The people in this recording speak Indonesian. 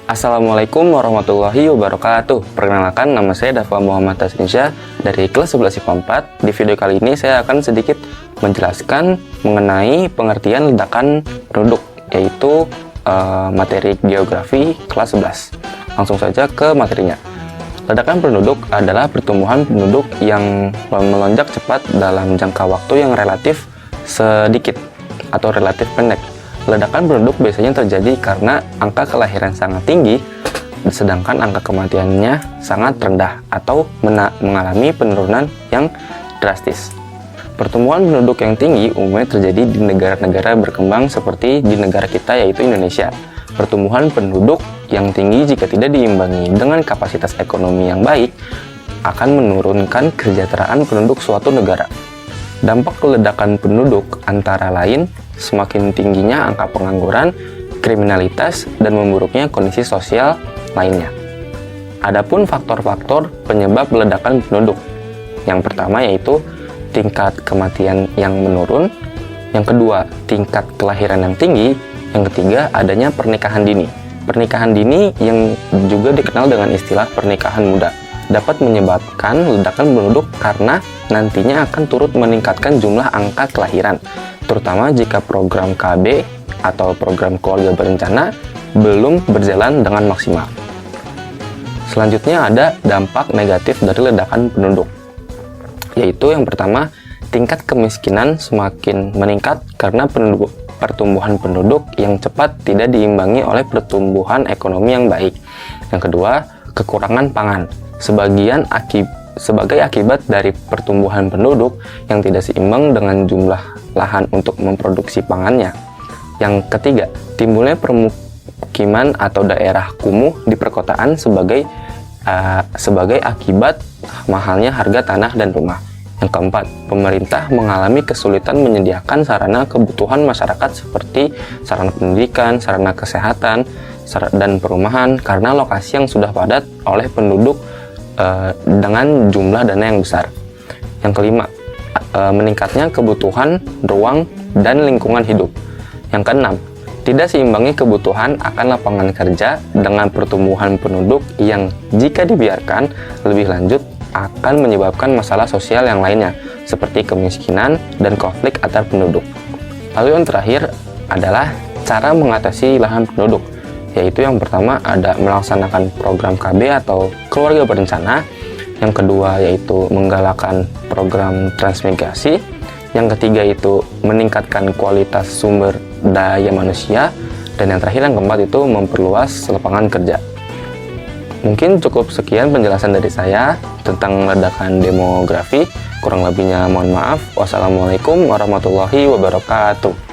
Assalamualaikum warahmatullahi wabarakatuh. Perkenalkan, nama saya Dafa Muhammad Tasnisyah dari kelas 11 IPA 4. Di video kali ini saya akan sedikit menjelaskan mengenai pengertian ledakan penduduk, yaitu materi geografi kelas 11. Langsung saja ke materinya. Ledakan penduduk adalah pertumbuhan penduduk yang melonjak cepat dalam jangka waktu yang relatif sedikit atau relatif pendek. Ledakan penduduk biasanya terjadi karena angka kelahiran sangat tinggi, sedangkan angka kematiannya sangat rendah atau mengalami penurunan yang drastis. Pertumbuhan penduduk yang tinggi umumnya terjadi di negara-negara berkembang seperti di negara kita, yaitu Indonesia. Pertumbuhan penduduk yang tinggi jika tidak diimbangi dengan kapasitas ekonomi yang baik akan menurunkan kesejahteraan penduduk suatu negara. Dampak ledakan penduduk antara lain semakin tingginya angka pengangguran, kriminalitas, dan memburuknya kondisi sosial lainnya. Adapun faktor-faktor penyebab ledakan penduduk. Yang pertama yaitu tingkat kematian yang menurun, yang kedua tingkat kelahiran yang tinggi, yang ketiga adanya pernikahan dini. Pernikahan dini yang juga dikenal dengan istilah pernikahan muda dapat menyebabkan ledakan penduduk karena nantinya akan turut meningkatkan jumlah angka kelahiran, terutama jika program KB atau program keluarga berencana belum berjalan dengan maksimal. Selanjutnya ada dampak negatif dari ledakan penduduk, yaitu yang pertama, tingkat kemiskinan semakin meningkat karena pertumbuhan penduduk yang cepat tidak diimbangi oleh pertumbuhan ekonomi yang baik. Yang kedua, kekurangan pangan. Sebagai akibat dari pertumbuhan penduduk yang tidak seimbang dengan jumlah lahan untuk memproduksi pangannya. Yang ketiga, timbulnya permukiman atau daerah kumuh di perkotaan sebagai akibat mahalnya harga tanah dan rumah. Yang keempat, pemerintah mengalami kesulitan menyediakan sarana kebutuhan masyarakat seperti sarana pendidikan, sarana kesehatan, dan perumahan karena lokasi yang sudah padat oleh penduduk dengan jumlah dana yang besar. Yang kelima, meningkatnya kebutuhan ruang dan lingkungan hidup. Yang keenam, tidak seimbangi kebutuhan akan lapangan kerja dengan pertumbuhan penduduk yang jika dibiarkan lebih lanjut akan menyebabkan masalah sosial yang lainnya seperti kemiskinan dan konflik antar penduduk. Lalu yang terakhir adalah cara mengatasi lahan penduduk, yaitu yang pertama ada melaksanakan program KB atau keluarga berencana, yang kedua yaitu menggalakkan program transmigrasi, yang ketiga itu meningkatkan kualitas sumber daya manusia, dan yang terakhir yang keempat itu memperluas lapangan kerja. Mungkin cukup sekian penjelasan dari saya tentang ledakan demografi, kurang lebihnya mohon maaf. Wassalamualaikum warahmatullahi wabarakatuh.